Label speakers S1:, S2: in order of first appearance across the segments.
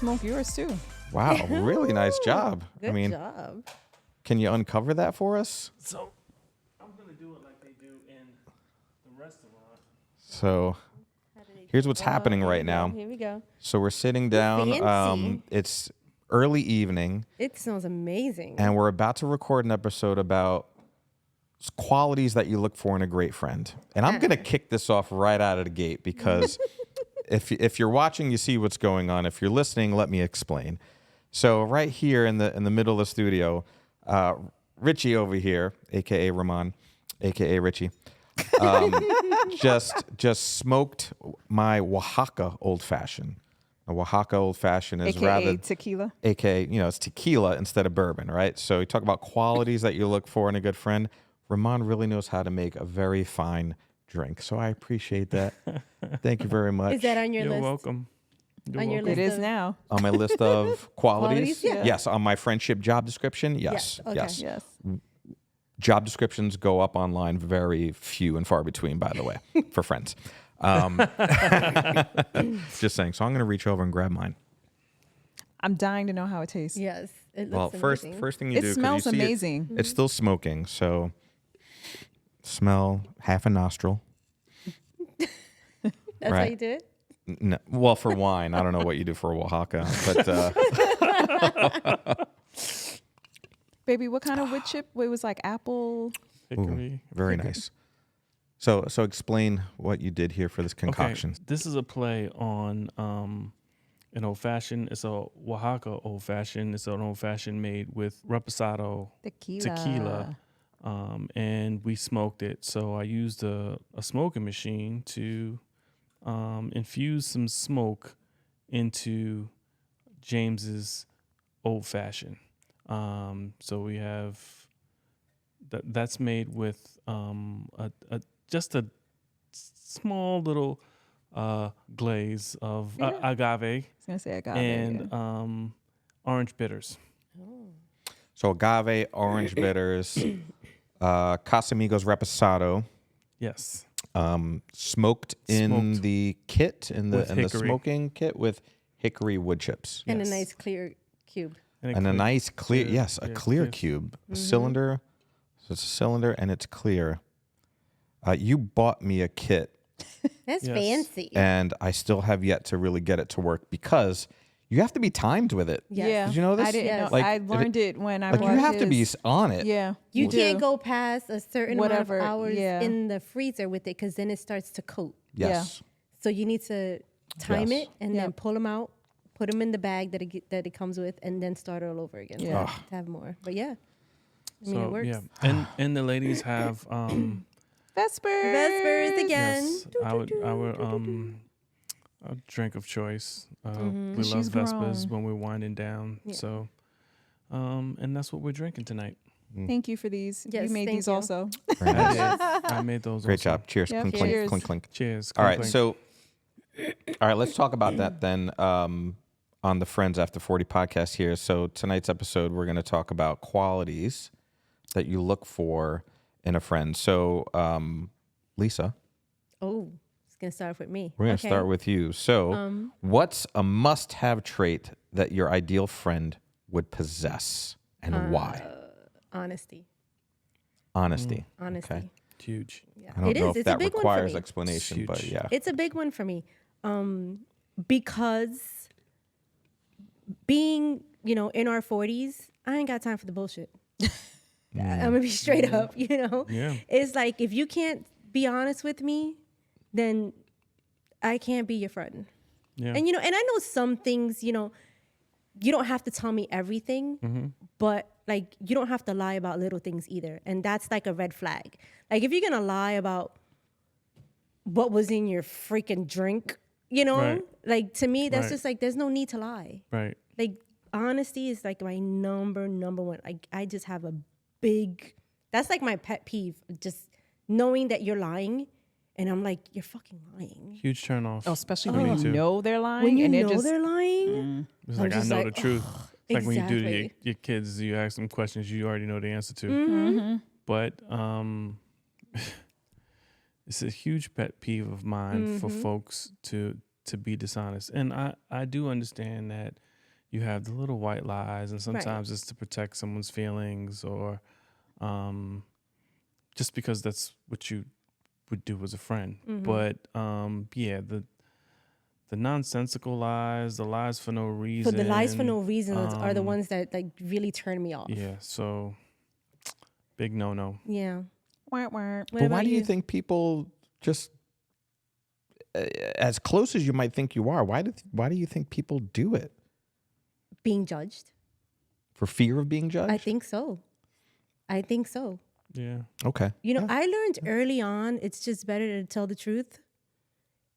S1: smoke yours too.
S2: Wow, really nice job.
S3: Good job.
S2: Can you uncover that for us?
S4: So I'm gonna do it like they do in the restaurant.
S2: So here's what's happening right now.
S3: Here we go.
S2: So we're sitting down.
S3: Fancy.
S2: It's early evening,
S3: It smells amazing.
S2: and we're about to record an episode about qualities that you look for in a great friend. And I'm gonna kick this off right out of the gate because if you're watching, you see what's going on. If you're listening, let me explain. So right here in the middle of the studio, Richie over here, aka Ramahn, aka Richie, just smoked my Oaxaca old fashioned. A Oaxaca old fashioned is
S1: AKA
S2: rather
S1: tequila.
S2: AKA, it's tequila instead of bourbon, right? So you talk about qualities that you look for in a good friend. Ramahn really knows how to make a very fine drink. So I appreciate that. Thank you very much.
S3: Is that on your
S4: You're
S3: list?
S4: welcome. You're
S3: On your
S4: welcome.
S1: It
S3: list
S1: is
S3: of-
S1: now.
S2: on my list of qualities?
S3: Qualities? Yeah.
S2: Yes. On my friendship job description? Yes.
S3: Yeah, okay.
S2: Yes.
S1: Yes.
S2: Job descriptions go up online very few and far between, by the way, for friends. Just saying. So I'm going to reach over and grab mine.
S1: I'm dying to know how it tastes.
S3: Yes. It
S2: Well,
S3: looks
S2: first
S3: amazing.
S2: thing you
S1: It
S2: do. 'cause
S1: smells
S2: you see
S1: amazing.
S2: It's still smoking, so smell half a nostril.
S3: That's how you do it?
S2: No, well, for wine, I don't know what you do for Oaxaca, but
S1: Baby, what kind of wood chip? It was like apple.
S4: Hickory.
S2: very nice. So explain what you did here for this concoction.
S4: Okay, this is a play on an old fashioned. It's a Oaxaca old fashioned. It's an old fashioned made with reposado tequila, and we smoked it. So I used a smoking machine to infuse some smoke into James's old fashioned. So we have that's made with just a small little glaze of agave
S1: I was gonna say agave.
S4: and orange bitters.
S2: So agave, orange bitters, Casamigos reposado,
S4: Yes.
S2: smoked in
S4: Smoked.
S2: the kit in the
S4: With
S2: the
S4: hickory.
S2: smoking kit with hickory wood chips.
S3: And
S4: Yes.
S3: a nice clear cube.
S2: And a nice clear, yes, a clear
S4: clear.
S2: cube, a cylinder. So it's a cylinder and it's clear. You bought me a kit,
S3: That's
S4: Yes.
S3: fancy.
S2: and I still have yet to really get it to work because you have to be timed with it.
S3: Yes.
S1: Yeah.
S2: Did you know this?
S1: I didn't
S3: Yes.
S1: know.
S2: Like,
S1: I learned it when I
S2: Like
S1: bought
S2: you have to be
S1: his-
S2: on it.
S1: Yeah.
S3: You can't
S1: do.
S3: go past a certain
S1: Whatever,
S3: amount of hours
S1: yeah.
S3: in the freezer with it because then it starts to coat.
S2: Yes.
S3: So you need to time
S2: Yes.
S3: it and
S1: Yep.
S3: then pull them out, put them in the bag that it comes with, and then start all over again.
S1: Yeah.
S3: To have more. But yeah, I mean,
S4: So
S3: it works.
S4: yeah, and the ladies have
S1: Vespers.
S3: Vespers again.
S4: yes, our drink of choice. We love
S1: She's
S4: Vespers
S1: grown.
S4: when we're winding down.
S3: Yeah.
S4: So, and that's what we're drinking tonight.
S1: Thank you for these.
S3: Yes,
S1: you made
S3: thank
S1: these
S3: you.
S1: also.
S2: Very nice.
S4: I made those.
S2: Great
S4: also.
S2: job. Cheers.
S1: Yeah,
S2: Clink,
S1: cheers.
S2: clink, clink, clink.
S4: Cheers.
S2: All right.
S4: Clink,
S2: So, all right, let's talk about that then on the Friends After 40 podcast here. So tonight's episode, we're going to talk about qualities that you look for in a friend. So, Lisa,
S3: Oh, it's gonna start off with me.
S2: we're going to start with you. So, what's a must-have trait that your ideal friend would possess, and why?
S3: Honesty.
S2: Honesty.
S3: Honesty.
S2: Okay.
S4: huge.
S3: Yeah.
S2: I don't
S3: It
S2: know
S3: is.
S2: if
S3: It's a
S2: that
S3: big one for
S2: requires
S3: me.
S2: explanation,
S4: Huge.
S2: but yeah.
S3: It's a big one for me. Because being, in our 40s, I ain't got time for the bullshit. I'm gonna be straight up,
S4: Yeah.
S3: It's like if you can't be honest with me, then I can't be your friend.
S4: Yeah.
S3: And and I know some things, you don't have to tell me everything, but like you don't have to lie about little things either. And that's like a red flag. Like if you're gonna lie about what was in your freaking drink,
S4: Right.
S3: like to me that's
S4: Right.
S3: just like there's no need to lie.
S4: Right.
S3: Like honesty is like my number one. Like I just have a big, that's like my pet peeve, just knowing that you're lying and I'm like, you're fucking lying.
S4: Huge turn off.
S1: Oh, especially
S4: For
S1: when
S4: me
S1: you
S4: too.
S1: know they're lying.
S3: When you
S1: and
S3: know
S1: just,
S3: they're lying,
S4: It's
S3: I'm
S4: like I
S3: just
S4: know
S3: like,
S4: the truth. It's like when you do to
S3: exactly.
S4: your kids, you ask them questions you already know the answer to.
S3: Mm-hmm.
S4: But it's a huge pet peeve of mine for folks to be dishonest. And I do understand that you have the little white lies, and sometimes it's to protect someone's feelings, or just because that's what you would do as a friend. But the nonsensical lies, the lies for no reason.
S3: So the lies for no reason are the ones that like really turn me off.
S4: Yeah, so big no.
S3: Yeah.
S1: Wah, wah.
S2: But why do you think people just, as close as you might think you are, why do you think people do it?
S3: Being judged.
S2: For fear of being judged?
S3: I think so.
S4: Yeah.
S2: Okay.
S3: You know, I learned early on, it's just better to tell the truth.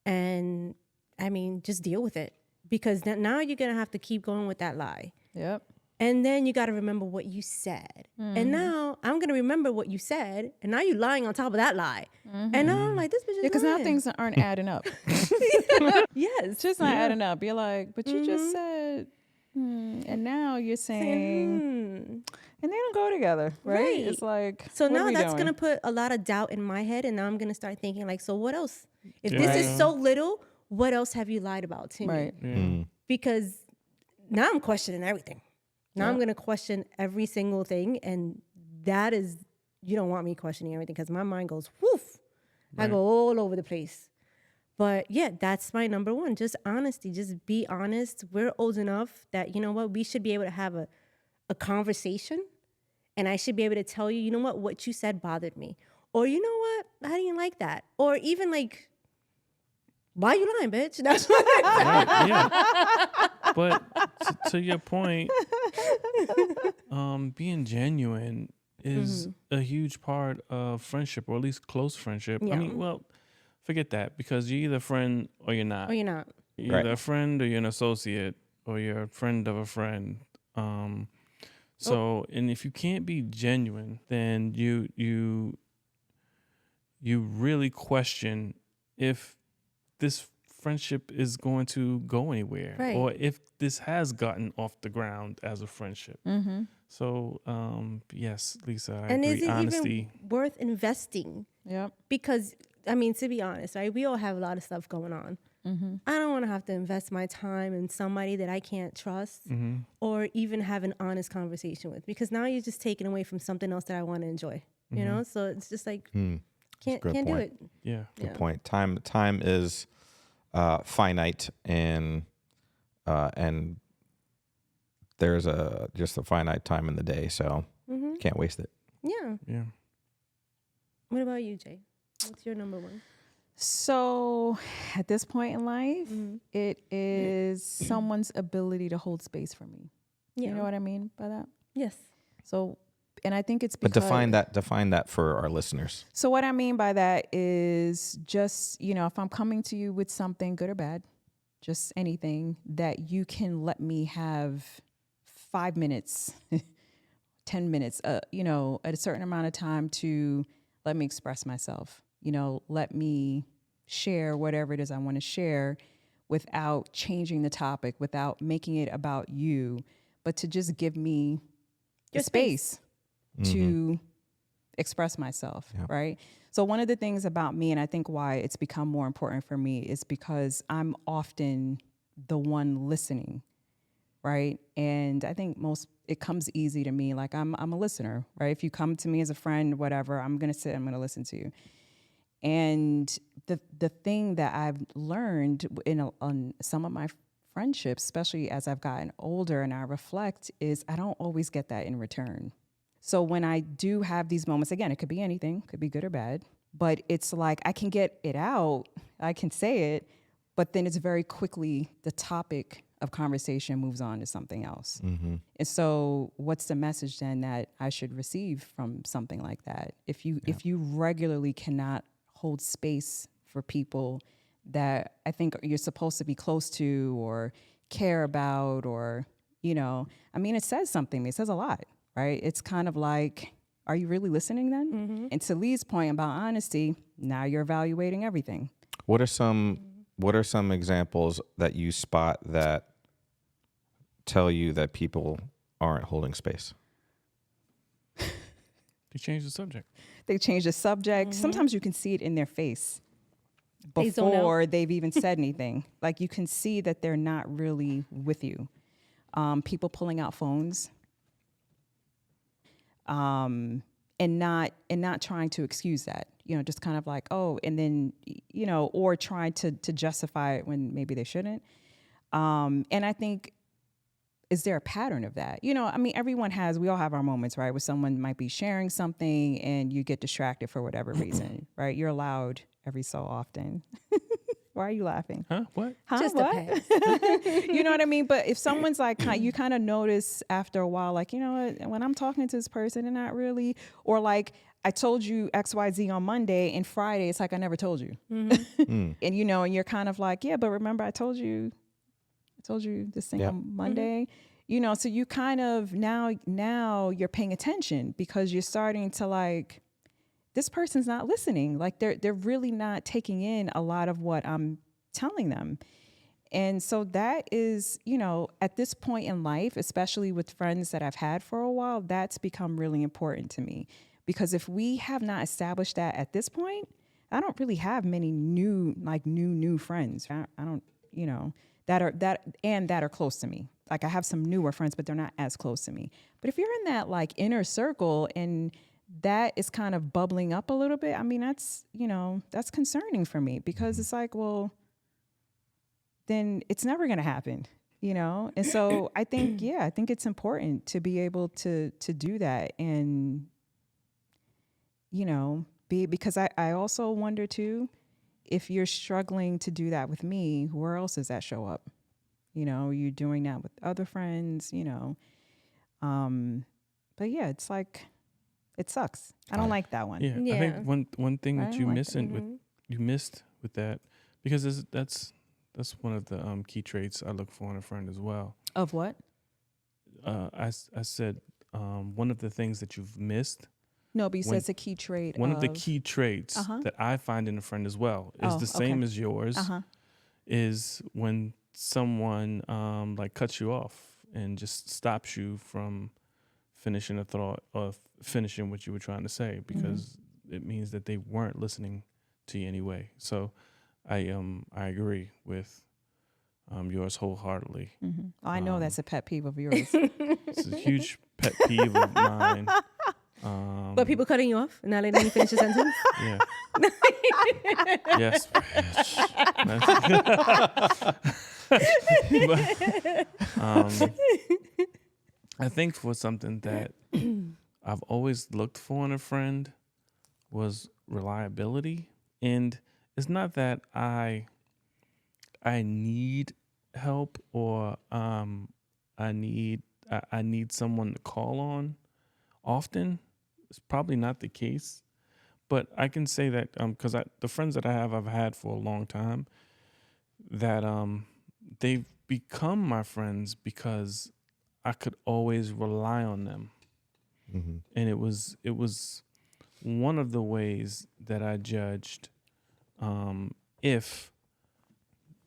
S3: And I mean, just deal with it. Because now you're going to have to keep going with that lie.
S1: Yep.
S3: And then you got to remember what you said. And now I'm going to remember what you said. And now you're lying on top of that lie. And now I'm like, this bitch is
S1: Because now
S3: lying.
S1: things aren't adding up.
S3: Yes.
S1: It's just not adding up. You're like, but you just said, and now you're saying, and they don't go together, right? It's like,
S3: so
S1: what
S3: now
S1: are we
S3: that's
S1: doing?
S3: going to put a lot of doubt in my head. And now I'm going to start thinking like, so what else? If this
S4: Yeah.
S3: is so little, what else have you lied about to me?
S1: Right.
S4: Yeah.
S3: Because now I'm questioning everything. Now I'm going to question every single thing. And that is, you don't want me questioning everything because my mind goes, woof. I go all over the place. But yeah, that's my number one. Just honesty. Just be honest. We're old enough that, you know what, we should be able to have a conversation. And I should be able to tell you, you know what you said bothered me. Or you know what, I didn't like that. Or even like, why you lying, bitch? That's what
S4: Right, yeah. But to your point, being genuine is a huge part of friendship, or at least close friendship.
S3: Yeah.
S4: I mean, well, forget that, because you're either a friend or you're not.
S3: Or you're not.
S4: You're either a friend or you're an associate, or you're a friend of a friend. So, and if you can't be genuine, then you really question if this friendship is going to go anywhere,
S3: Right.
S4: or if this has gotten off the ground as a friendship. So, yes, Lisa, I
S3: And
S4: agree.
S3: is it
S4: Honesty.
S3: even worth investing?
S1: Yep.
S3: Because, I mean, to be honest, right? We all have a lot of stuff going on. I don't want to have to invest my time in somebody that I can't trust or even have an honest conversation with, because now you're just taking away from something else that I want to enjoy, you know? So it's just like, can't do
S2: point.
S3: it.
S4: Yeah.
S2: Good point. Time is finite, and there's just a finite time in the day, so can't waste it.
S3: Yeah.
S4: Yeah.
S3: What about you, Jay? What's your number one?
S1: So at this point in life, it is someone's ability to hold space for me.
S3: Yeah.
S1: You know what I mean by that?
S3: Yes.
S1: So, and I think it's
S2: But
S1: because...
S2: define that for our listeners.
S1: So what I mean by that is just, you know, if I'm coming to you with something good or bad, just anything, that you can let me have 5 minutes, 10 minutes, you know, at a certain amount of time to let me express myself, you know, let me share whatever it is I want to share without changing the topic, without making it about you, but to just give me the space to express myself, right? So one of the things about me, and I think why it's become more important for me, is because I'm often the one listening, right? And I think it comes easy to me. Like I'm a listener, right? If you come to me as a friend, whatever, I'm gonna sit, I'm gonna listen to you. And the thing that I've learned on some of my friendships, especially as I've gotten older and I reflect, is I don't always get that in return. So when I do have these moments, again, it could be anything, could be good or bad, but it's like I can get it out, I can say it, but then it's very quickly the topic of conversation moves on to something else. And so what's the message then that I should receive from something like that? If you regularly cannot hold space for people that I think you're supposed to be close to or care about, or, you know, I mean, it says something, it says a lot, right? It's kind of like, are you really listening then? And to Lee's point about honesty, now you're evaluating everything.
S2: What are some examples that you spot that tell you that people aren't holding space?
S4: You change the subject.
S1: They change the subject. Sometimes you can see it in their face
S3: They zone out.
S1: before they've even said anything. Like you can see that they're not really with you. people pulling out phones, and not trying to excuse that, just kind of like, oh, and then, or trying to justify it when maybe they shouldn't. And I think, is there a pattern of that? We all have our moments, right? Where someone might be sharing something and you get distracted for whatever reason, right? You're allowed every so often. Why are you laughing?
S4: Huh? What?
S3: Just
S1: what?
S3: depends.
S1: You know what I mean? But if someone's like, you kind of notice after a while, like, when I'm talking to this person, they're not really, or like, I told you XYZ on Monday and Friday, it's like, I never told you.
S3: Mm-hmm.
S1: And, and you're kind of like, yeah, but remember I told you this thing on Monday, so you kind of now you're paying attention because you're starting to like, this person's not listening. Like they're really not taking in a lot of what I'm telling them. And so that is, at this point in life, especially with friends that I've had for a while, that's become really important to me. Because if we have not established that at this point, I don't really have many new friends. I don't, that are close to me. Like I have some newer friends, but they're not as close to me. But if you're in that like inner circle and that is kind of bubbling up a little bit, that's, that's concerning for me because it's like, well, then it's never going to happen, And so I think it's important to be able to do that and, because I also wonder too, if you're struggling to do that with me, where else does that show up? You're doing that with other friends, but yeah, it's like, it sucks. I don't like that one.
S4: Yeah. I think one thing that you missed with that, because that's one of the key traits I look for in a friend as well.
S1: Of what?
S4: I said one of the things that you've missed.
S1: No, but you said it's a key trait.
S4: One of the key traits that I find in a friend as well is the same as yours. Is when someone like cuts you off and just stops you from finishing a thought or finishing what you were trying to say, because it means that they weren't listening to you anyway. So I agree with yours wholeheartedly.
S1: I know that's a pet peeve of yours.
S4: It's a huge pet peeve of mine.
S3: But people cutting you off and not letting you finish a sentence?
S4: Yeah. Yes. But, I think for something that I've always looked for in a friend was reliability. And it's not that I need help or I need someone to call on often. It's probably not the case. But I can say that because the friends that I've had for a long time, that they've become my friends because I could always rely on them. And it was one of the ways that I judged if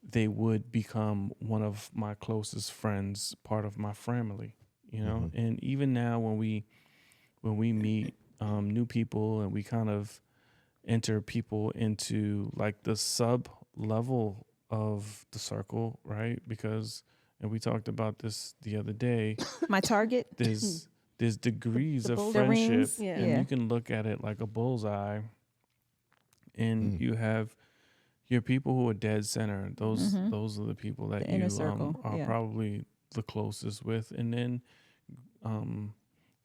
S4: they would become one of my closest friends, part of my family, And even now when we meet new people and we kind of enter people into like the sub level of the circle, right? Because, and we talked about this the other day.
S1: My target.
S4: There's degrees
S1: the
S4: of friendship,
S1: rings.
S4: and you can look at it like a bullseye, and you have your people who are dead center. Those are the people that you are probably the closest with, and then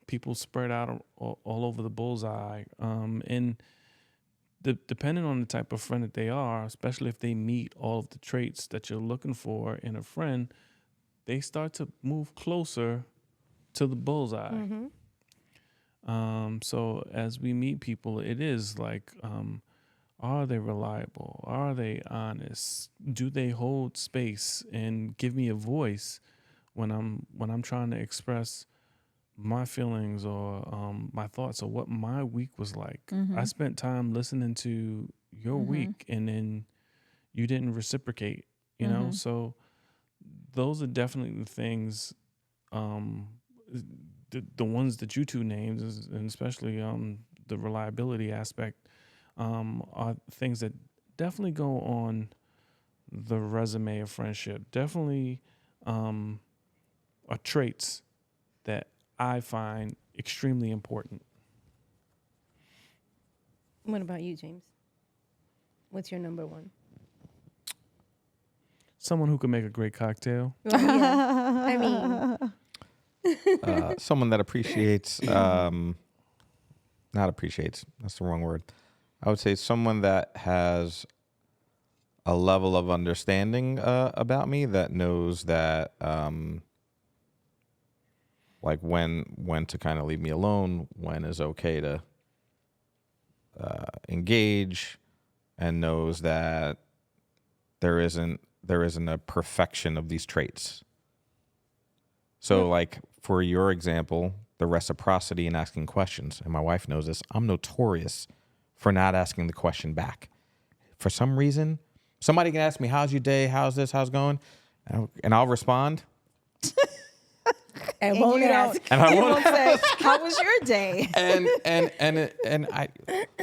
S4: people spread out all over the bullseye. And depending on the type of friend that they are, especially if they meet all of the traits that you're looking for in a friend, they start to move closer to the bullseye. So as we meet people, it is like, are they reliable? Are they honest? Do they hold space and give me a voice when I'm trying to express my feelings or my thoughts or what my week was like? I spent time listening to your week, and then you didn't reciprocate, you know? So those are definitely the things, the ones that you two named, and especially the reliability aspect, are things that definitely go on the resume of friendship. Definitely are traits that I find extremely important.
S3: What about you, James? What's your number one?
S4: Someone who can make a great cocktail.
S3: Well, yeah. I mean,
S2: Someone that appreciates, not appreciates, that's the wrong word. I would say someone that has a level of understanding about me, that knows that, like when to kind of leave me alone, when is okay to engage, and knows that there isn't a perfection of these traits. So like for your example, the reciprocity in asking questions, and my wife knows this, I'm notorious for not asking the question back. For some reason, somebody can ask me, how's your day? How's this? How's it going? And I'll respond.
S3: and won't ask.
S2: And I
S1: You
S2: won't
S1: won't say, how was your day?
S2: and I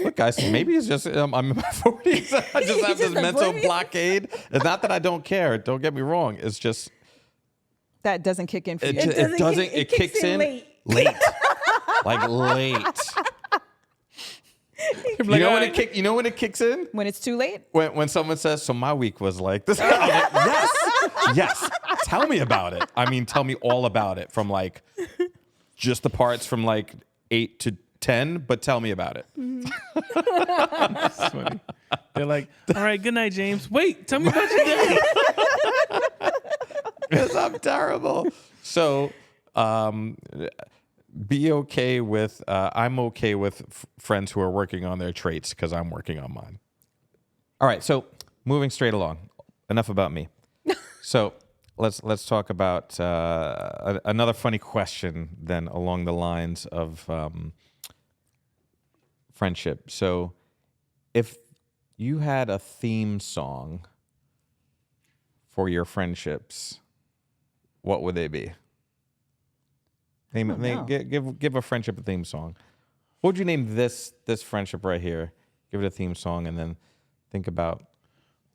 S2: look, guys, maybe it's just I'm in my 40s. I just have this mental blockade. It's not that I don't care. Don't get me wrong. It's just
S1: That doesn't kick in for you.
S2: it kicks in late. Like late. You know when it kicks in?
S1: When it's too late?
S2: When someone says, so my week was like this. I'm like, yes. Tell me about it. I mean, tell me all about it, from like just the parts from like 8 to 10, but tell me about it.
S4: That's funny. They're like, all right, good night, James. Wait, tell me about your day.
S2: Because I'm terrible. So be okay with, I'm okay with friends who are working on their traits, because I'm working on mine. All right, so moving straight along. Enough about me. So let's talk about another funny question then along the lines of friendship. So if you had a theme song for your friendships, what would they be? Give a friendship a theme song. What would you name this friendship right here? Give it a theme song, and then think about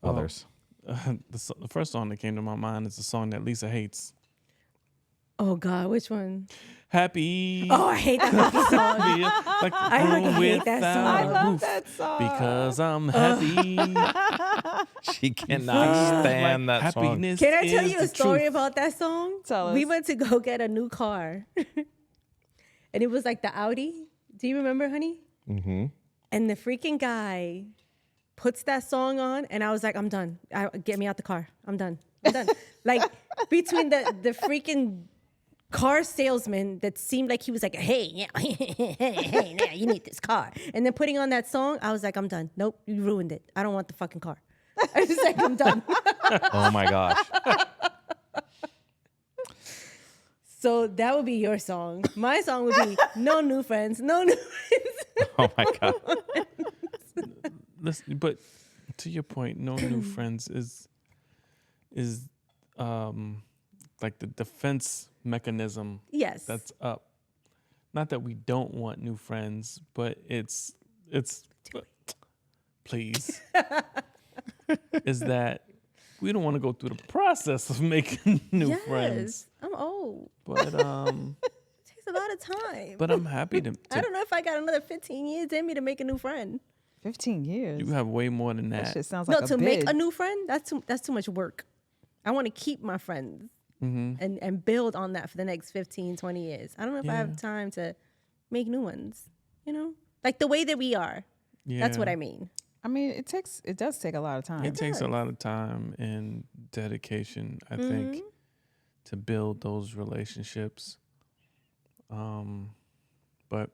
S2: others.
S4: The first song that came to my mind is the song that Lisa hates.
S3: Oh God, which one?
S4: Happy.
S3: Oh, I hate that happy song.
S4: Like
S3: I fucking hate that song.
S1: I love
S4: roof,
S1: that song.
S4: because I'm happy.
S2: She cannot stand that song.
S4: Happiness.
S3: Can I tell
S4: is
S3: you a
S4: the
S3: story
S4: truth.
S3: about that song?
S1: Tell us.
S3: We went to go get a new car. And it was like the Audi. Do you remember, honey?
S2: Mm-hmm.
S3: And the freaking guy puts that song on, and I was like, I'm done. Get me out the car. I'm done. Like, between the freaking car salesman that seemed like he was like, hey, yeah, hey, now you need this car. And then putting on that song, I was like, I'm done. Nope, you ruined it. I don't want the fucking car. I was like, I'm done.
S2: Oh my gosh.
S3: So that would be your song. My song would be no new friends, no new friends.
S2: Oh my god.
S4: Listen, but to your point, no new friends is like the defense mechanism.
S3: Yes.
S4: That's up. Not that we don't want new friends, but it's please. Is that we don't want to go through the process of making new friends.
S3: I'm old.
S4: But
S3: It takes a lot of time.
S4: but I'm happy to
S3: I don't know if I got another 15 years in me to make a new friend.
S1: 15 years.
S4: you have way more than
S1: That
S4: that.
S1: shit sounds like
S3: No,
S1: a
S3: to
S1: bid.
S3: make a new friend, that's too much work. I want to keep my friends and build on that for the next 15, 20 years. I don't know if I have time to make new ones, Like the way that we are.
S4: Yeah.
S3: That's what I mean.
S1: I mean, it does take a lot of time.
S4: It takes a lot of time and dedication, I think, to build those relationships. But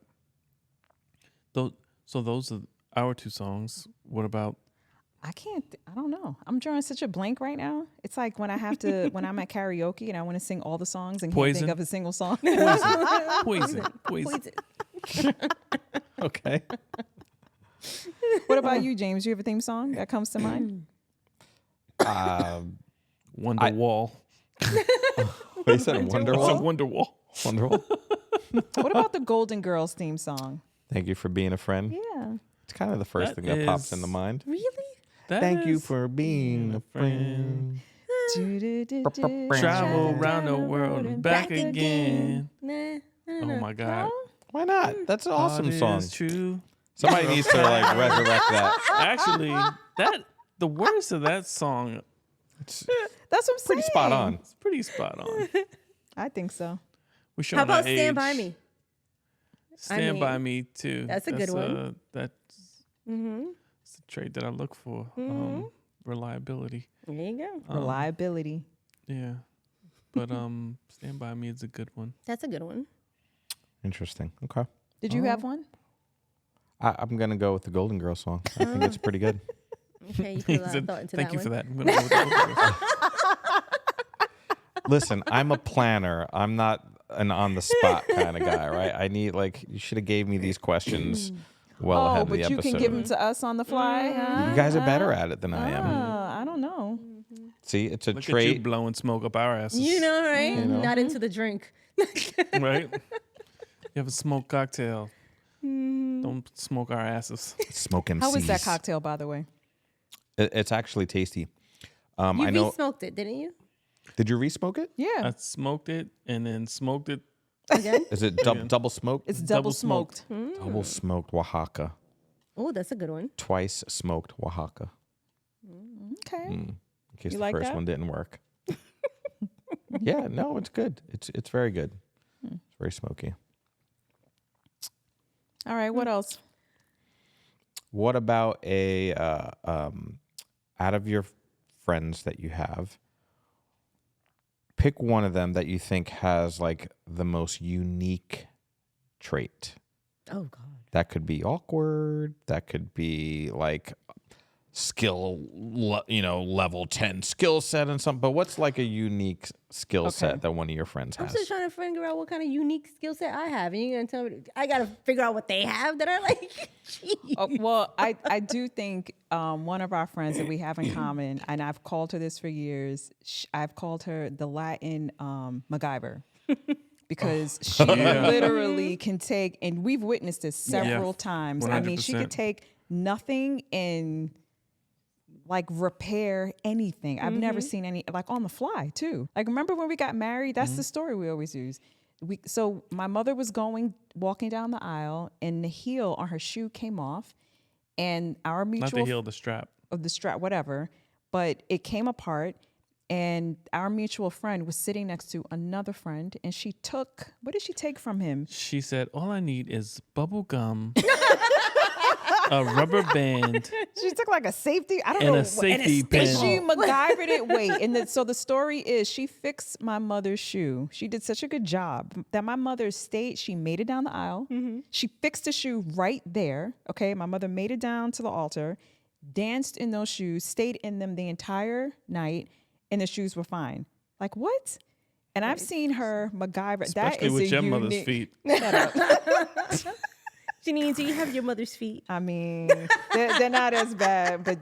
S4: those are our two songs. What about?
S1: I don't know. I'm drawing such a blank right now. It's like when I have to, when I'm at karaoke and I want to sing all the songs and can't
S4: Poison.
S1: think of a single song.
S4: Poison.
S2: Okay.
S1: What about you, James? Do you have a theme song that comes to mind?
S4: Wonderwall.
S2: What you said?
S4: It's a
S2: Wonderwall.
S4: Wonderwall.
S2: Wonderwall.
S1: What about the Golden Girls theme song?
S2: Thank you for being a friend.
S1: Yeah.
S2: It's kind of the first
S4: That
S2: thing that pops
S4: is-
S2: in the mind.
S3: Really?
S4: That
S2: Thank you
S4: is
S2: for being a friend.
S4: Travel around the world and back again.
S3: Nah, I don't
S4: Oh
S3: know.
S4: my God.
S2: Why not? That's an awesome
S4: God
S2: song.
S4: is true.
S2: Somebody needs to like resurrect that.
S4: Actually, the words of that song,
S2: It's
S1: That's what I'm saying.
S2: pretty spot on.
S4: it's pretty spot on.
S1: I think so.
S4: We're showing
S3: How about
S4: our
S3: Stand
S4: age.
S3: By Me?
S4: Stand
S3: mean,
S4: by me too.
S3: that's a good one.
S4: That's it's a trait that I look for. Reliability.
S3: There you go.
S1: Reliability.
S4: Yeah. But Stand by me is a good one.
S3: That's a good one.
S2: Interesting. Okay.
S1: Did you have one?
S2: I'm gonna go with the Golden Girl song. I think it's pretty good.
S3: Okay, you put a lot of thought into
S4: Thank
S3: that
S4: you
S3: one.
S4: for that. I'm gonna go with that.
S2: Listen, I'm a planner. I'm not an on the spot kind of guy, right? I need you should have gave me these questions well ahead of the
S1: but you
S2: episode.
S1: can give them to us on the fly, huh?
S2: You guys are better at it than I am.
S1: I don't know.
S2: See, it's a
S4: Look at you
S2: trait.
S4: blowing smoke up our asses.
S3: You know, right?
S2: You know.
S3: Not into the drink.
S4: Right? You have a smoke cocktail. Don't smoke our asses.
S2: Smoke MCs.
S1: How was that cocktail, by the way?
S2: It's actually tasty.
S3: You
S2: I know.
S3: re-smoked it, didn't you?
S2: Did you re-smoke it?
S1: Yeah,
S4: I smoked it and then smoked it.
S3: Again?
S2: Is it double smoked?
S1: it's double
S4: double smoked.
S1: smoked.
S2: Double smoked Oaxaca.
S3: Oh, that's a good one.
S2: Twice smoked Oaxaca.
S1: Okay.
S2: In case
S1: You
S2: the
S1: like
S2: first
S1: that?
S2: one didn't work. Yeah, no, it's good. It's very good. It's very smoky.
S1: All right. What else?
S2: What about out of your friends that you have, pick one of them that you think has like the most unique trait.
S3: Oh, God.
S2: That could be awkward. That could be like level 10 skill set and something. But what's like a unique skill set that one of your friends
S3: I'm
S2: has?
S3: still trying to figure out what kind of unique skill set I have. And you're going to tell me, I got to figure out what they have that I like. Jeez.
S1: Oh, well, I do think one of our friends that we have in common, and I've called her this for years. I've called her the Latin MacGyver. Because she literally can take, and we've witnessed this several times. I mean, she
S4: 100%.
S1: could take nothing and like repair anything. I've never seen any, like on the fly too. Like remember when we got married? That's the story we always use. So my mother was walking down the aisle, and the heel on her shoe came off, and our mutual
S4: Not the heel, the strap.
S1: of the strap, whatever, but it came apart. And our mutual friend was sitting next to another friend, and she took, what did she take from him?
S4: She said, all I need is bubble gum, a rubber band,
S1: She took like a safety, I don't
S4: and
S1: know.
S4: a safety
S1: And
S4: pin.
S1: she MacGyvered it. Wait, and so the story is she fixed my mother's shoe. She did such a good job that my mother stayed. She made it down the aisle. She fixed the shoe right there. Okay, my mother made it down to the altar, danced in those shoes, stayed in them the entire night, and the shoes were fine. Like what? And I've seen her MacGyver. That
S4: Especially
S1: is
S4: with
S1: a
S4: your
S1: unique,
S4: mother's feet.
S3: Janine, do you have your mother's feet?
S1: I mean, they're not as bad, but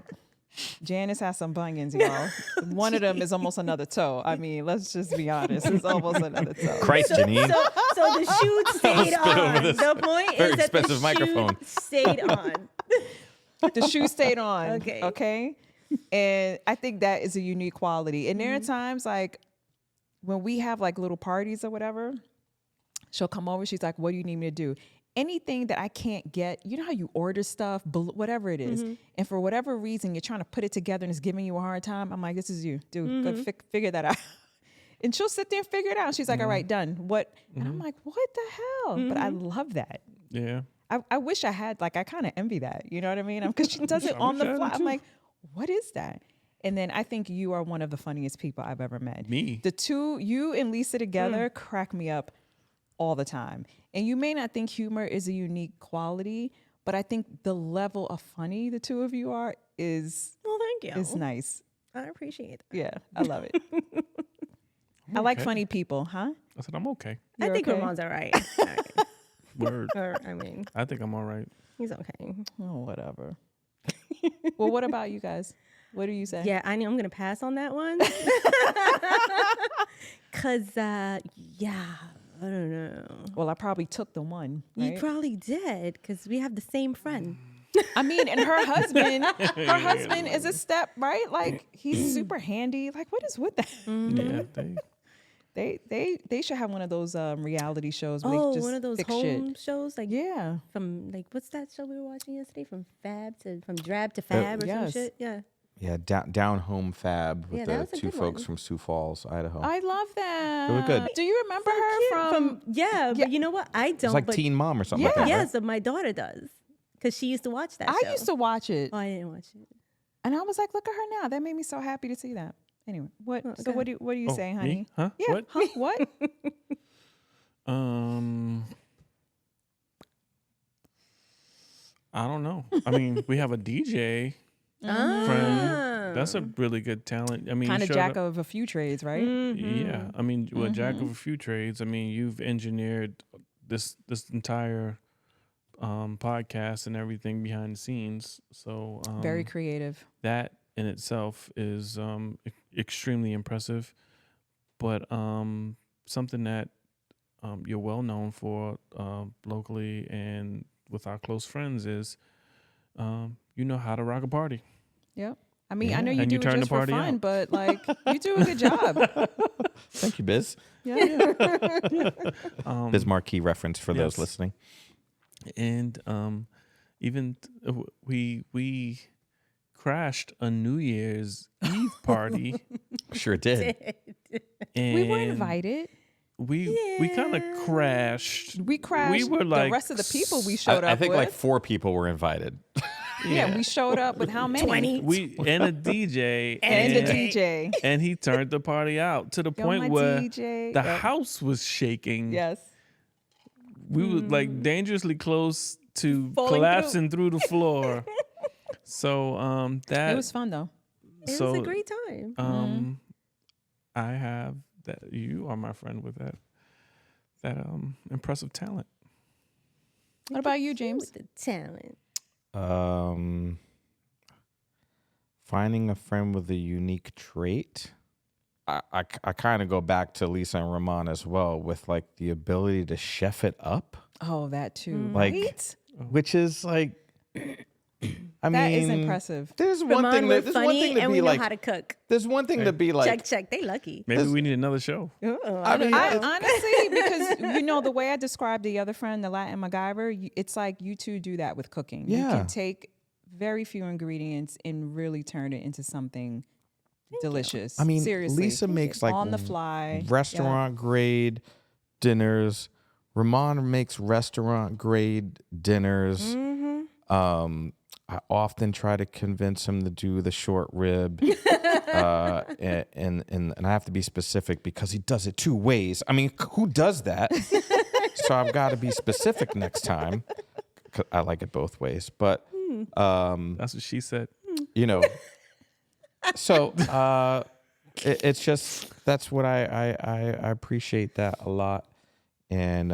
S1: Janice has some bunions, y'all. One of them is almost another toe. I mean, let's just be honest. It's almost another toe.
S2: Christ, Janine.
S3: So the shoe stayed on. The point
S2: very
S3: is that the
S2: expensive microphone.
S3: shoe stayed on.
S1: The shoe stayed on.
S3: Okay.
S1: Okay. And I think that is a unique quality. And there are times like when we have like little parties or whatever, she'll come over. She's like, what do you need me to do? Anything that I can't get, you know how you order stuff, whatever it is, and for whatever reason, you're trying to put it together and it's giving you a hard time. I'm like, this is you. Dude, go figure that out. And she'll sit there and figure it out. She's like, all right, done. What? And I'm like, what the hell? But I love that.
S4: Yeah.
S1: I wish I had, like, I kind of envy that. You know what I mean? Because she does it on the
S4: wish I
S1: fly.
S4: had
S1: I'm
S4: too.
S1: like, what is that? And then I think you are one of the funniest people I've ever met.
S4: Me?
S1: The two, you and Lisa together, crack me up all the time. And you may not think humor is a unique quality, but I think the level of funny the two of you are is
S3: Well, thank you.
S1: nice.
S3: I appreciate that.
S1: Yeah, I love it. I like
S4: okay.
S1: funny people, huh?
S4: I said, I'm okay.
S3: I
S1: You're
S3: think
S1: okay?
S3: Ramon's all right. All right.
S4: Word.
S3: Or, I mean,
S4: I think I'm all right.
S3: he's okay.
S1: Oh, whatever. Well, what about you guys? What do you say?
S3: Yeah, I know I'm going to pass on that one. Because, yeah, I don't know.
S1: Well, I probably took the one.
S3: You
S1: Right?
S3: probably did because we have the same friend.
S1: I mean, and her husband is a step, right? Like he's super handy. Like, what is with that?
S4: Yeah,
S1: They should have one of those reality shows. Where
S3: Oh,
S1: they just
S3: one of those
S1: fix
S3: home
S1: shit.
S3: shows, like from like what's that show we were watching yesterday? From Drab to Fab or some shit. Yeah.
S2: Yeah, down home fab with
S3: that
S2: the
S3: was a
S2: two
S3: good
S2: folks
S3: one.
S2: from Sioux Falls, Idaho.
S1: I love that.
S2: It was good.
S1: Do you remember her from?
S3: But you know what? I don't.
S2: It's like
S3: but
S2: Teen Mom or something like that.
S3: yeah,
S2: Right?
S3: so my daughter does because she used to watch that.
S1: I
S3: show.
S1: used to watch it,
S3: Oh, I didn't watch it.
S1: and I was like, "Look at her now." That made me so happy to see that. Anyway, what? So what do you say, honey?
S4: Me? Huh?
S1: Yeah.
S4: What?
S1: Huh? What?
S4: I don't know. I mean, we have a DJ friend. That's a really good talent. I mean,
S1: Kind
S4: you
S1: of
S4: showed
S1: jack
S4: up-
S1: of a few trades, right?
S4: Yeah, I mean, well, jack of a few trades. I mean, you've engineered this entire podcast and everything behind the scenes. So
S1: Very creative.
S4: that in itself is extremely impressive. But something that you're well known for locally and with our close friends is you know how to rock a party.
S1: Yep. I mean, I know you
S4: And
S1: do
S4: you
S1: it
S4: turn the
S1: just for
S4: party
S1: fun,
S4: out.
S1: but like you do a good job.
S2: Thank you, Biz.
S1: Yeah.
S2: Biz Marquee reference for those
S4: yes.
S2: listening.
S4: And even we crashed a New Year's Eve party.
S2: Sure did.
S4: And
S1: We were invited.
S4: We kind of crashed.
S1: We crashed.
S4: We were like
S1: the rest of the people we showed up
S2: I think
S1: with.
S2: like 4 people were invited.
S1: yeah, we showed up with how many?
S3: 20.
S4: We and a DJ
S1: And the DJ.
S4: and he turned the party out to the
S1: Yo,
S4: point
S1: my
S4: where
S1: DJ.
S4: the
S1: Yep.
S4: house was shaking.
S1: Yes.
S4: We were like dangerously close to
S1: Falling
S4: collapsing through the floor. So that
S1: It was fun though.
S3: It
S4: so,
S3: was a great time.
S4: I have that. You are my friend with that impressive talent.
S1: What about you, James?
S3: With the talent.
S2: Finding a friend with a unique trait. I kind of go back to Lisa and Ramahn as well with like the ability to chef it up,
S1: Oh, that too.
S2: Like,
S1: right?
S2: which is like, I
S1: That
S2: mean,
S1: is impressive.
S2: There's one
S3: Ramahn,
S2: thing
S3: we're
S2: that there's one
S3: funny
S2: thing to
S3: and
S2: be
S3: we know
S2: like.
S3: how to cook.
S2: There's one thing to be like.
S3: Check. They lucky.
S4: Maybe we need another show.
S2: I mean,
S1: I honestly, because you know the way I described the other friend, the Latin MacGyver, it's like you two do that with cooking. You
S2: Yeah.
S1: can take very few ingredients and really turn it into something delicious.
S2: I mean,
S1: seriously,
S2: Lisa makes like
S1: on the fly
S2: restaurant grade dinners. Ramahn makes restaurant grade dinners. I often try to convince him to do the short rib, and I have to be specific because he does it 2 ways. I mean, who does that? So I've got to be specific next time. 'Cause I like it both ways, but
S4: That's what she said.
S2: you know. So it's just that's what I appreciate that a lot, and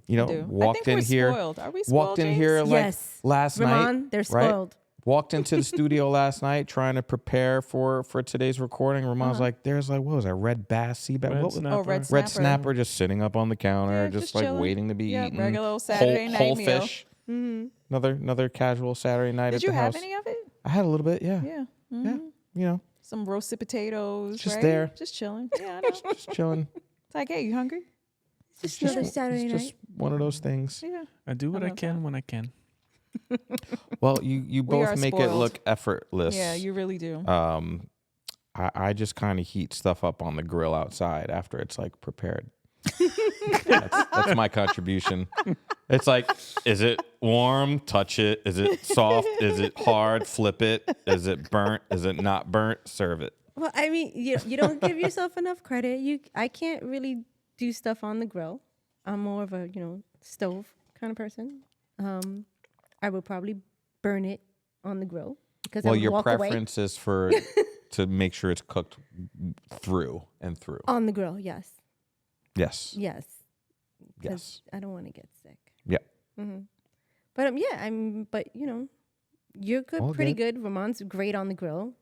S2: you know,
S1: do. I
S2: walked
S1: think
S2: in
S1: we're
S2: here,
S1: spoiled. Are we
S2: walked
S1: spoiled,
S2: in
S1: James?
S2: here like
S3: Yes.
S2: last
S3: Ramahn,
S2: night.
S3: they're
S2: right?
S3: spoiled.
S2: Walked into the studio last night trying to prepare for today's recording. Ramon's like, there's like, what was that? Red bass, sea bass?
S4: Red
S2: What was
S4: snapper.
S1: Oh, red
S2: Red
S1: snapper.
S2: snapper just sitting up on the counter,
S1: Yeah,
S2: just
S1: just
S2: like
S1: chilling.
S2: waiting to be
S1: Yeah,
S2: eaten.
S1: regular old Saturday night
S2: whole
S1: meal.
S2: fish. Another casual Saturday night
S1: Did
S2: at
S1: you
S2: the
S1: have
S2: house.
S1: any of it?
S2: I had a little bit, yeah.
S1: Yeah.
S2: Yeah, you know,
S1: Some roasted potatoes.
S2: Just
S1: right?
S2: there.
S1: Just chilling. Yeah, I know.
S2: just chilling.
S1: It's like, hey, you hungry?
S3: Just another Saturday
S2: It's
S3: night.
S2: just one of those things.
S1: Yeah.
S4: I do what I
S1: love
S4: can when I can.
S2: Well, you
S1: We are
S2: both make it
S1: spoiled.
S2: look effortless.
S1: Yeah, you really do.
S2: I just kind of heat stuff up on the grill outside after it's like prepared. that's my contribution. It's like, is it warm? Touch it. Is it soft? Is it hard? Flip it. Is it burnt? Is it not burnt? Serve it.
S3: Well, I mean, you don't give yourself enough credit. I can't really do stuff on the grill. I'm more of a stove kind of person. I would probably burn it on the grill because I
S2: Well,
S3: would
S2: your
S3: walk away
S2: preference is for to make sure it's cooked through and through.
S3: on the grill. Yes,
S2: Yes.
S3: yes. 'Cause
S2: Yes.
S3: I don't want to get sick.
S2: Yeah.
S3: But But you're good,
S2: All
S3: pretty
S2: good.
S3: good. Ramon's great on the grill.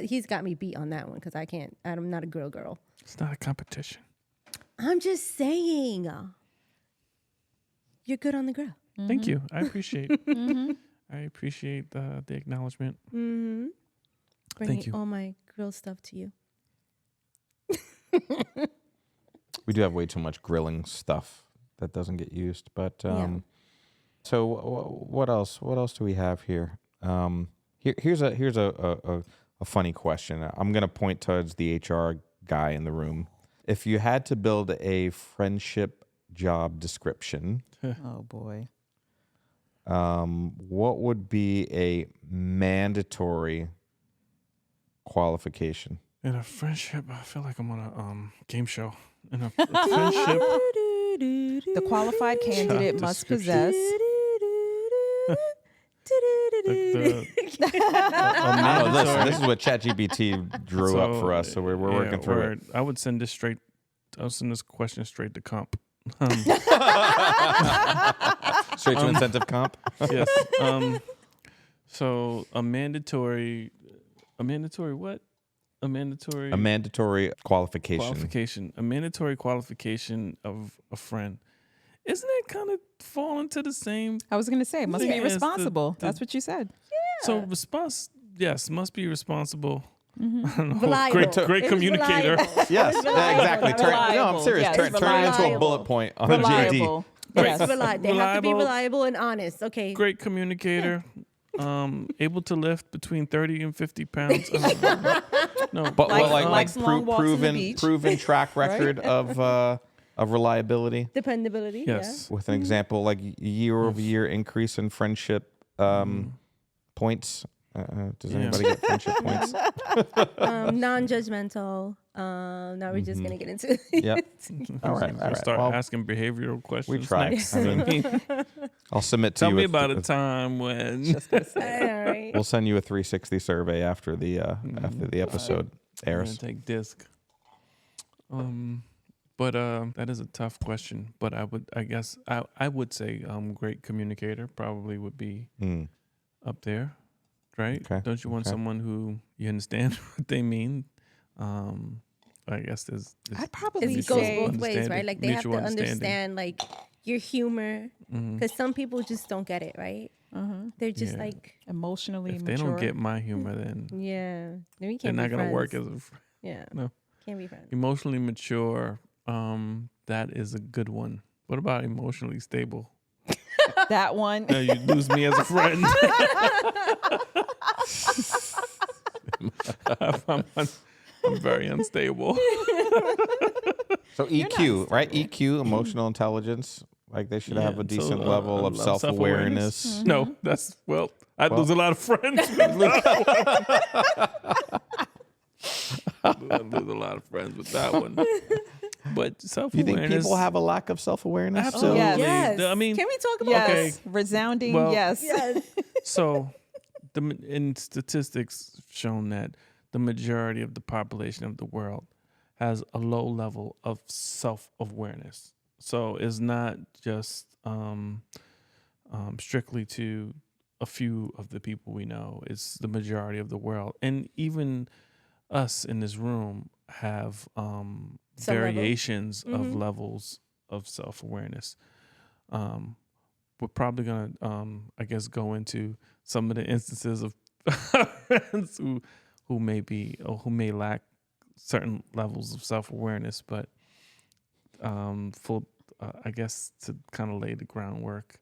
S3: He's got me beat on that one because I can't. I'm not a grill girl.
S4: It's not a competition.
S3: I'm just saying, you're good on the grill.
S4: Thank you. I appreciate. I appreciate the acknowledgement.
S3: Mm-hmm.
S4: Thank
S3: Bringing
S4: you.
S3: all my grill stuff to you.
S2: We do have way too much grilling stuff that doesn't get used. But so what else? What else do we have here? Here's a funny question. I'm gonna point towards the HR guy in the room. If you had to build a friendship job description,
S1: Oh boy.
S2: what would be a mandatory qualification?
S4: In a friendship, I feel like I'm on a game show. In a friendship,
S1: The qualified candidate must possess
S2: Listen, this is what ChatGPT drew up for us, so we're working through it.
S4: I would send this straight. I'll send this question straight to comp.
S2: Straight to incentive comp.
S4: Yes. So a mandatory what? A mandatory
S2: Qualification.
S4: A mandatory qualification of a friend. Isn't that kind of fall into the same?
S1: I was going to say, must
S4: Yeah,
S1: be
S4: it's
S1: responsible.
S4: the-
S1: That's what you said.
S4: So must be responsible.
S1: Mm-hmm.
S4: I don't know.
S3: Reliable.
S4: Great
S3: It was
S4: communicator.
S3: reliable.
S2: Yes, exactly. No, I'm
S1: Reliable.
S2: serious.
S1: Yes,
S2: Turn it into a
S3: reliable.
S2: bullet point on a JD.
S1: Reliable. Yes.
S3: They have to be
S4: Reliable.
S3: reliable and honest. Okay.
S4: Great communicator. Able to lift between 30 and 50 pounds. No,
S2: But
S1: Likes long walks on the beach.
S2: proven track record of reliability.
S3: Dependability.
S4: yes.
S2: With an example, like year-over-year increase in friendship points. Does anybody get friendship points?
S3: Yeah. Non-judgmental. Now we're just gonna get into it.
S2: Yep. All right.
S4: We'll start
S2: Well,
S4: asking behavioral questions.
S2: we tried.
S4: next.
S2: I mean, I'll submit to
S4: Tell
S2: you.
S4: me
S2: with-
S4: about a time when.
S3: All right.
S2: We'll send you a 360 survey after the episode
S4: I'm
S2: airs.
S4: gonna take disc. But that is a tough question. But I guess I would say great communicator probably would be up there, right?
S2: Okay.
S4: Don't you want someone who you understand what they mean? I guess there's
S1: I'd probably
S3: It goes
S1: say
S3: both ways, right?
S4: understanding,
S3: Like they have to
S4: mutual understanding.
S3: understand like your humor, because some people just don't get it, right? They're just
S4: Yeah.
S3: like,
S1: emotionally
S4: If
S1: mature.
S4: they don't get my humor, then
S3: yeah, no, we
S4: they're
S3: can't
S4: not
S3: be
S4: gonna
S3: friends.
S4: work as a friend.
S3: Yeah,
S4: No.
S3: can't be friends.
S4: Emotionally mature. That is a good one. What about emotionally stable?
S1: that one.
S4: No, you lose me as a friend. I'm very unstable.
S2: So EQ, right? EQ, emotional intelligence. Like they should have a decent level of self-awareness.
S4: No, I'd lose a lot of friends. I'd lose a lot of friends with that one. But
S2: You
S4: self-awareness.
S2: think people have a lack of self-awareness?
S4: Absolutely.
S1: Yes.
S3: Yes.
S4: I mean,
S3: Can we talk about
S1: Yes.
S4: Okay.
S1: Resounding
S4: Well-
S1: yes.
S3: Yes.
S4: so in statistics shown that the majority of the population of the world has a low level of self-awareness. So it's not just strictly to a few of the people we know. It's the majority of the world. And even us in this room have
S3: Some
S4: variations of levels of self-awareness. We're probably going to, I guess, go into some of the instances of friends who may be or who may lack certain levels of self-awareness, but I guess to kind of lay the groundwork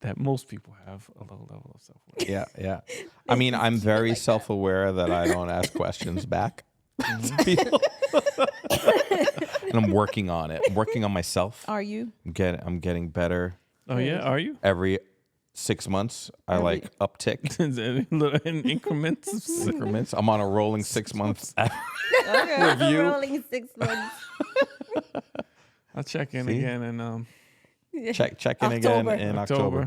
S4: that most people have a low level of self-awareness.
S2: Yeah. I mean, I'm very self-aware that I don't ask questions back to people. And I'm working on it. I'm working on myself.
S1: Are you?
S2: I'm getting better.
S4: Oh yeah, are you?
S2: Every 6 months, I uptick
S4: In increments of
S2: increments. I'm on a rolling 6 months
S3: Review. Rolling 6 months.
S4: I'll check in
S2: See?
S4: again and
S2: check in again in October.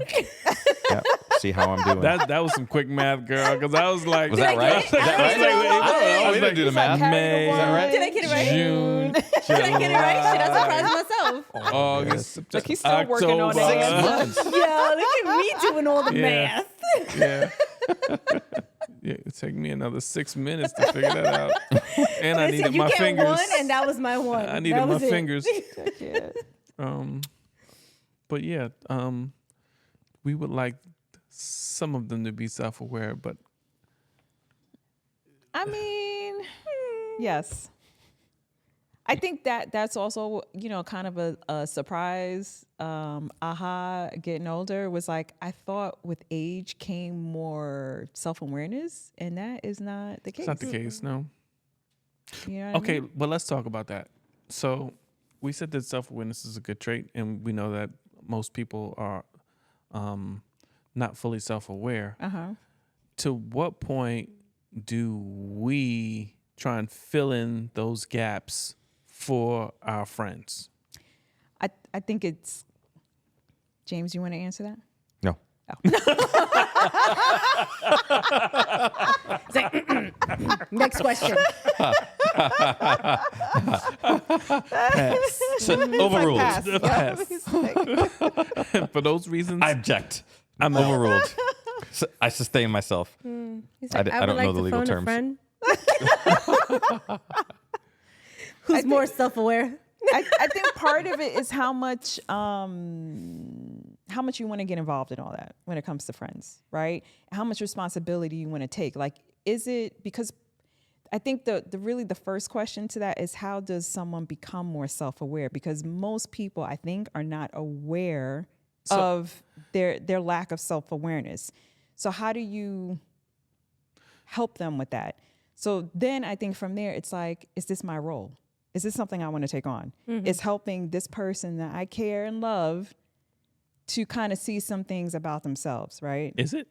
S2: Yeah, see how I'm doing.
S4: that was some quick math, girl. Because I was like,
S2: Was that right? Is that right?
S4: I was like,
S2: I don't know. We didn't do the math.
S4: May,
S2: Is that right?
S3: Did I get it right?
S4: June,
S3: Did I get it right? Should I surprise myself?
S4: August, September,
S1: Look, he's still working on it.
S4: October.
S2: 6 months.
S3: Yo, look at me doing all the
S4: Yeah.
S3: math.
S4: Yeah. Yeah, it took me another 6 minutes to figure that out. And I
S3: Listen,
S4: needed
S3: you
S4: my
S3: get
S4: fingers.
S3: one, and that was my one.
S4: I needed
S3: That
S4: my
S3: was it.
S4: fingers.
S1: Yeah.
S4: But yeah, we would like some of them to be self-aware, but
S1: I mean, yes. I think that's also, kind of a surprise, aha, getting older was like, I thought with age came more self-awareness, and that is not the case.
S4: it's not the case, no.
S1: You know what I
S4: Okay,
S1: mean?
S4: well, let's talk about that. So we said that self-awareness is a good trait, and we know that most people are not fully self-aware.
S1: Uh-huh.
S4: To what point do we try and fill in those gaps for our friends?
S1: I think it's, James, you want to answer that?
S2: No.
S3: It's like, next question.
S2: Overruled.
S1: Pass. It's like-
S4: For those reasons,
S2: I object.
S4: I'm
S2: Overruled. I sustain myself.
S3: He's
S2: I
S3: like,
S2: d-
S3: I
S2: I
S3: would
S2: don't
S3: like
S2: know the
S3: to
S2: legal
S3: phone
S2: terms.
S3: a friend. Who's more self-aware?
S1: I think part of it is how much you want to get involved in all that when it comes to friends, right? How much responsibility you want to take. Like, is it because I think the first question to that is, how does someone become more self-aware? Because most people, I think, are not aware of their lack of self-awareness. So how do you help them with that? So then I think from there, it's like, is this my role? Is this something I want to take on? Is helping this person that I care and love to kind of see some things about themselves, right?
S4: is it?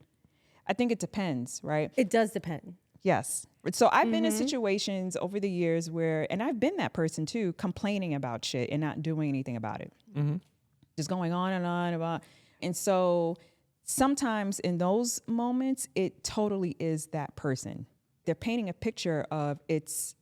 S1: I think it depends, right?
S3: It does depend.
S1: Yes. So I've been in situations over the years where, and I've been that person too, complaining about shit and not doing anything about it. Just going on and on about. And so sometimes in those moments, it totally is that person. They're painting a picture of it's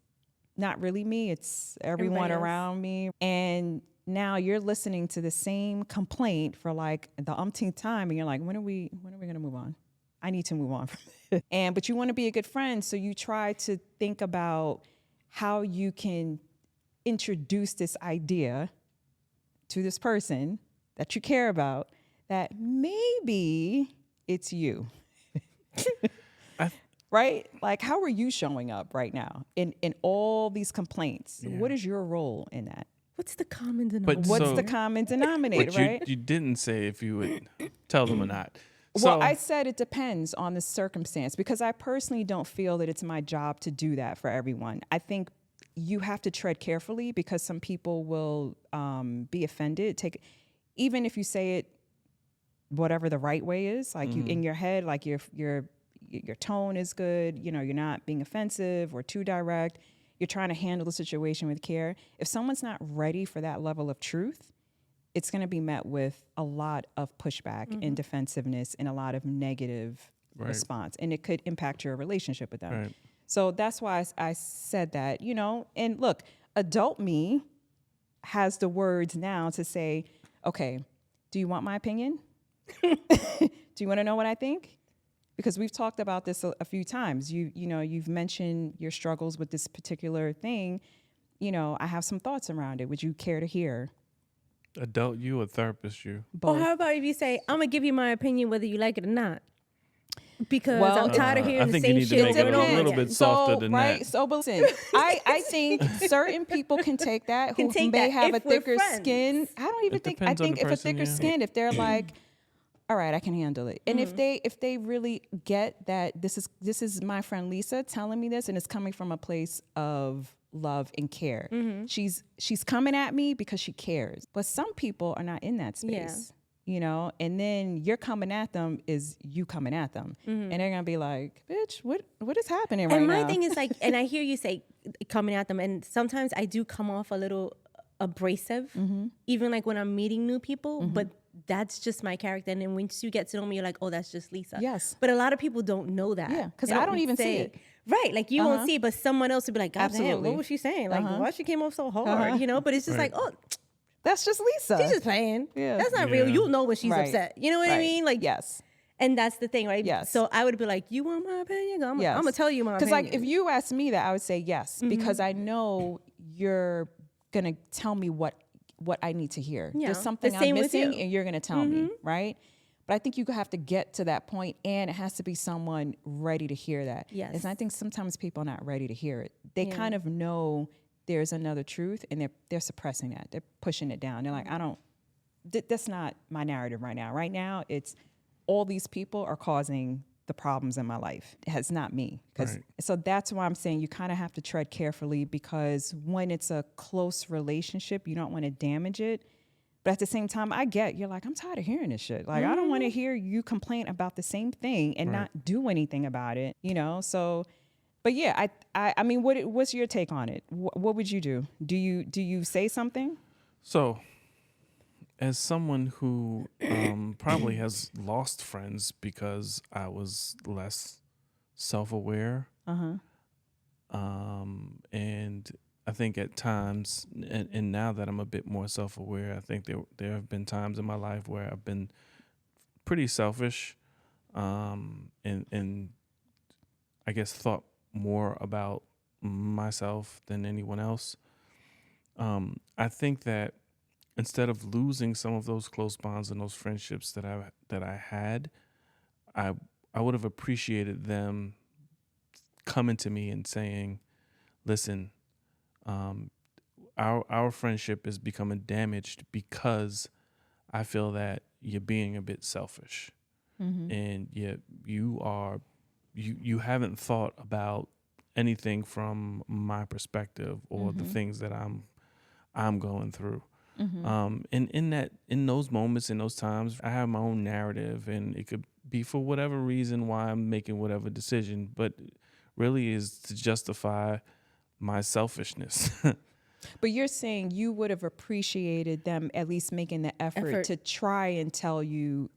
S1: not really me, it's everyone
S3: Everybody else.
S1: around me. And now you're listening to the same complaint for like the umpteenth time, and you're like, when are we gonna move on? I need to move on from this. But you want to be a good friend, so you try to think about how you can introduce this idea to this person that you care about, that maybe it's you. Right? Like, how are you showing up right now in all these complaints?
S4: Yeah.
S1: What is your role in that?
S3: What's the common denominator?
S4: But
S1: What's
S4: So-
S1: the common denominator,
S4: But
S1: right?
S4: you didn't say if you would tell them or not.
S1: Well, I said it depends on the circumstance, because I personally don't feel that it's my job to do that for everyone. I think you have to tread carefully, because some people will be offended. Even if you say it whatever the right way is, like you in your head, like your tone is good, you're not being offensive or too direct. You're trying to handle the situation with care. If someone's not ready for that level of truth, it's going to be met with a lot of pushback and defensiveness and a lot of negative response. And it could impact your relationship with them.
S4: Right.
S1: So that's why I said that, and look, adult me has the words now to say, okay, do you want my opinion? Do you want to know what I think? Because we've talked about this a few times. You've mentioned your struggles with this particular thing. I have some thoughts around it. Would you care to hear?
S4: Adult you or therapist you?
S3: Or how about if you say, I'm going to give you my opinion whether you like it or not? Because
S1: Well,
S3: I'm tired of
S4: I
S3: hearing the
S4: think you
S3: same
S4: need to
S3: shit
S4: make
S3: over
S4: it
S3: and
S4: a
S3: over
S4: little
S3: again.
S4: bit softer than
S1: right?
S4: that.
S1: So, but listen, I think certain people can take that who
S3: take
S1: may
S3: that
S1: have a
S3: if we're
S1: thicker
S3: friends.
S1: skin. I don't even
S4: It
S1: think. I
S4: depends on
S1: think
S4: the
S1: if a
S4: person,
S1: thicker
S4: yeah.
S1: skin, if they're like, all right, I can handle it. And if they really get that this is my friend Lisa telling me this, and it's coming from a place of love and care. She's coming at me because she cares. But some people are not in that space. And then you're coming at them is you coming at them. And they're gonna be like, bitch, what is happening right now?
S3: And my thing is like, and I hear you say coming at them, and sometimes I do come off a little abrasive, even like when I'm meeting new people, but that's just my character. And then once you get to know me, you're like, oh, that's just Lisa.
S1: Yes.
S3: But a lot of people don't know that.
S1: Yeah, 'cause
S3: They
S1: I don't even see it.
S3: Right, like you won't see it, but someone else would be like, God damn,
S1: Absolutely.
S3: what was she saying? Like, why she came off so hard, But it's just like, oh,
S1: That's just Lisa.
S3: she's just playing.
S1: Yeah.
S3: That's not real.
S4: Yeah.
S3: You'll know when she's
S1: Right.
S3: upset. You know what I
S1: Right.
S3: mean? Like,
S1: yes.
S3: and that's the thing, right?
S1: Yes.
S3: So I would be like, you want my opinion? I'm
S1: Yes.
S3: gonna tell you my
S1: Because
S3: opinion.
S1: like if you asked me that, I would say yes, because I know you're gonna tell me what I need to hear.
S3: Yeah,
S1: There's something
S3: the
S1: I'm
S3: same with
S1: missing,
S3: you.
S1: and you're gonna tell me, right? But I think you have to get to that point, and it has to be someone ready to hear that.
S3: Yes.
S1: And I think sometimes people are not ready to hear it. They
S3: Yeah.
S1: kind of know there's another truth, and they're suppressing that. They're pushing it down. They're like, that's not my narrative right now. Right now, it's all these people are causing the problems in my life. It's not me.
S4: Right.
S1: So that's why I'm saying you kind of have to tread carefully, because when it's a close relationship, you don't want to damage it. But at the same time, you're like, I'm tired of hearing this shit. Like, I don't want to hear you complain about the same thing and not do anything about it, So, but yeah, I mean, what's your take on it? What would you do? Do you say something?
S4: So, as someone who probably has lost friends because I was less self-aware, and I think at times, and now that I'm a bit more self-aware, I think there have been times in my life where I've been pretty selfish, and I guess thought more about myself than anyone else. I think that instead of losing some of those close bonds and those friendships that I had, I would have appreciated them coming to me and saying, "Listen, our friendship is becoming damaged because I feel that you're being a bit selfish, and yet you haven't thought about anything from my perspective or the things that I'm going through." And in those moments, in those times, I have my own narrative, and it could be for whatever reason why I'm making whatever decision, but really is to justify my selfishness.
S1: But you're saying you would have appreciated them at least making the effort to try and tell you,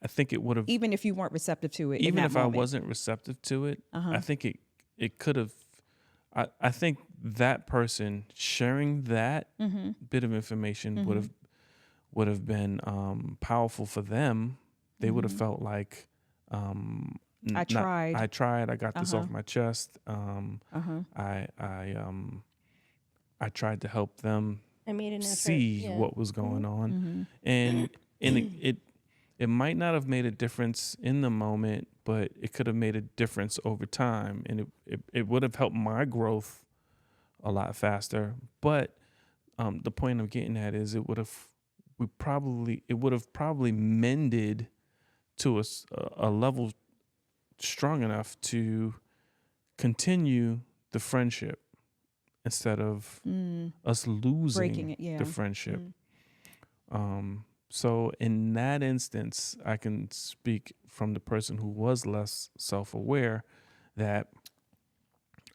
S4: I think it would have,
S1: even if you weren't receptive to it.
S4: even
S1: in
S4: if
S1: that
S4: I
S1: moment.
S4: wasn't receptive to it, I think it could have. I think that person sharing that bit of information would have been powerful for them. They would have felt like
S1: I tried.
S4: I tried. I got this off my chest. I tried to help them
S3: I made an effort.
S4: see what was going on, and it might not have made a difference in the moment, but it could have made a difference over time, and it would have helped my growth a lot faster. But the point I'm getting at is it would have probably mended to a level strong enough to continue the friendship instead of us losing
S1: Breaking it, yeah.
S4: the friendship. So in that instance, I can speak from the person who was less self-aware that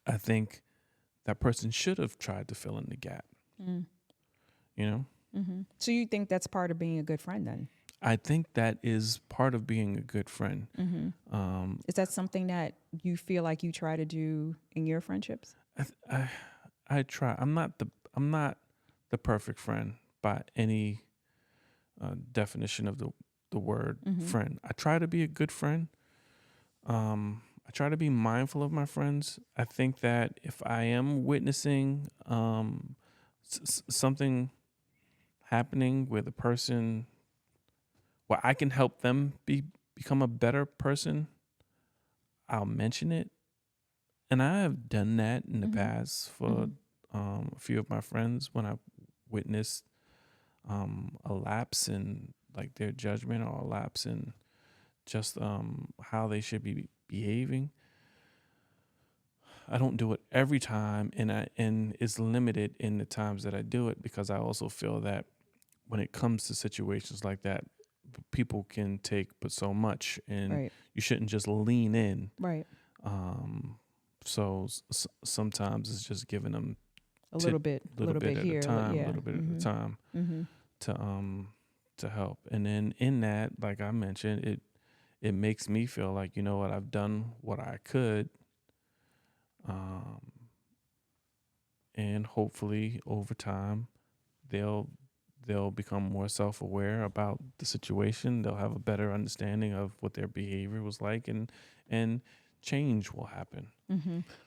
S4: I think that person should have tried to fill in the gap. You know?
S1: So you think that's part of being a good friend then?
S4: I think that is part of being a good friend.
S1: Is that something that you feel like you try to do in your friendships?
S4: I try. I'm not the perfect friend by any definition of the word friend. I try to be a good friend. I try to be mindful of my friends. I think that if I am witnessing something happening where the person, where I can help them become a better person, I'll mention it. And I have done that in the past for a few of my friends when I witnessed a lapse in like their judgment or a lapse in just how they should be behaving. I don't do it every time, and it's limited in the times that I do it, because I also feel that when it comes to situations like that, people can take but so much, and you shouldn't just lean in.
S1: Right.
S4: So sometimes it's just giving them
S1: a little bit
S4: at
S1: here,
S4: a time,
S1: yeah.
S4: little bit at a time to help. And then in that, like I mentioned, it makes me feel like, you know what, I've done what I could. And hopefully over time they'll become more self-aware about the situation. They'll have a better understanding of what their behavior was like, and change will happen.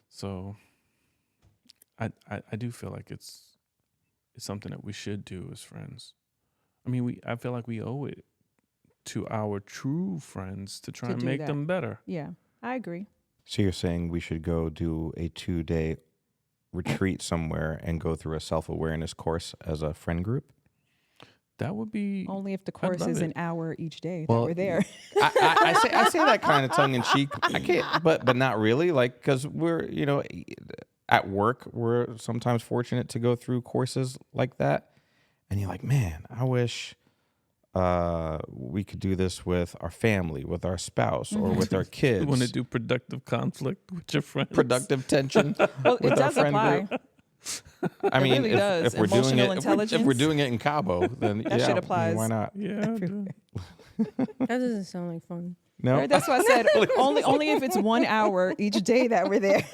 S4: So I do feel like it's something that we should do as friends. I mean, I feel like we owe it to our true friends to try and
S1: do
S4: make
S1: that.
S4: them better.
S1: Yeah, I agree.
S2: So you're saying we should go do a 2-day retreat somewhere and go through a self-awareness course as a friend group?
S4: That would be
S1: Only if the course
S4: love
S1: is
S4: it.
S1: an hour each day
S2: Well,
S1: that we're there.
S2: I say that kind of tongue in cheek. I can't, but not really. Like, because we're, at work, we're sometimes fortunate to go through courses like that. And you're like, man, I wish we could do this with our family, with our spouse, or with our kids.
S4: You want to do productive conflict with your friends.
S2: Productive tension
S1: Well,
S2: with
S1: it
S2: our
S1: does
S2: friend
S1: apply.
S2: group. I mean,
S1: really does.
S2: if we're doing
S1: Emotional
S2: it,
S1: intelligence.
S2: if we're doing it in Cabo, then
S1: That
S2: yeah,
S1: shit applies.
S2: why not?
S4: Yeah.
S3: That doesn't sound like fun.
S2: No,
S1: Right? That's why I said only if it's 1 hour each day that we're there.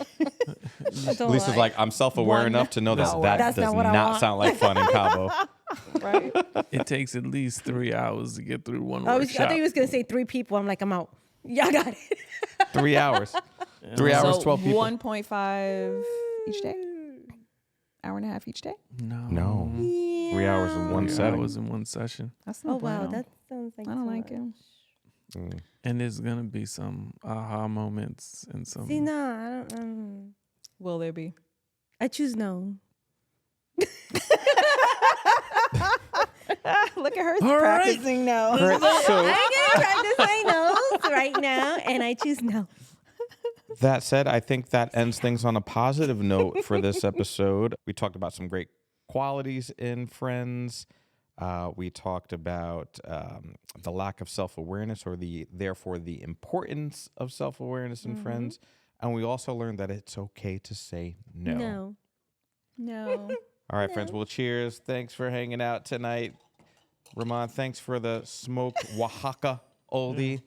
S2: Lisa's like, I'm self-aware
S1: 1
S2: enough to know that
S1: hour.
S2: that
S3: That's
S2: does
S3: not what I
S2: not
S3: want.
S2: sound like fun in Cabo.
S1: Right?
S4: It takes at least 3 hours to get through one
S3: I
S4: workshop.
S3: thought he was gonna say 3 people. I'm like, I'm out. Yeah, I got it.
S2: 3 hours. 3 hours,
S1: So
S2: 12 people.
S1: 1.5 each day? Hour and a half each day?
S2: No. 3 hours in one
S4: 3
S2: setting.
S4: hours in one session.
S1: That's
S3: Oh
S1: not
S3: wow,
S1: bueno.
S3: that sounds like
S1: I don't
S3: so
S1: like
S3: much.
S1: it.
S4: And there's going to be some aha moments and some.
S3: See, no, I don't.
S1: Will there be?
S3: I choose no.
S1: Look at her
S4: All right.
S1: practicing now.
S2: Right, so
S3: I'm gonna practice my no's right now, and I choose no.
S2: that said, I think that ends things on a positive note for this episode. We talked about some great qualities in friends. We talked about the lack of self-awareness, or therefore the importance of self-awareness in friends. And we also learned that it's okay to say no.
S1: No.
S2: All right, friends. Well, cheers. Thanks for hanging out tonight. Ramahn, thanks for the smoked Oaxaca oldie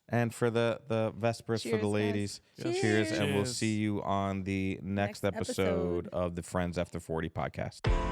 S2: and for the Vespers for the
S1: Cheers, guys.
S2: ladies.
S3: Cheers.
S2: Cheers, and we'll
S4: Cheers.
S2: see you on the next
S3: Next
S2: episode
S3: episode.
S2: of the Friends After 40 podcast.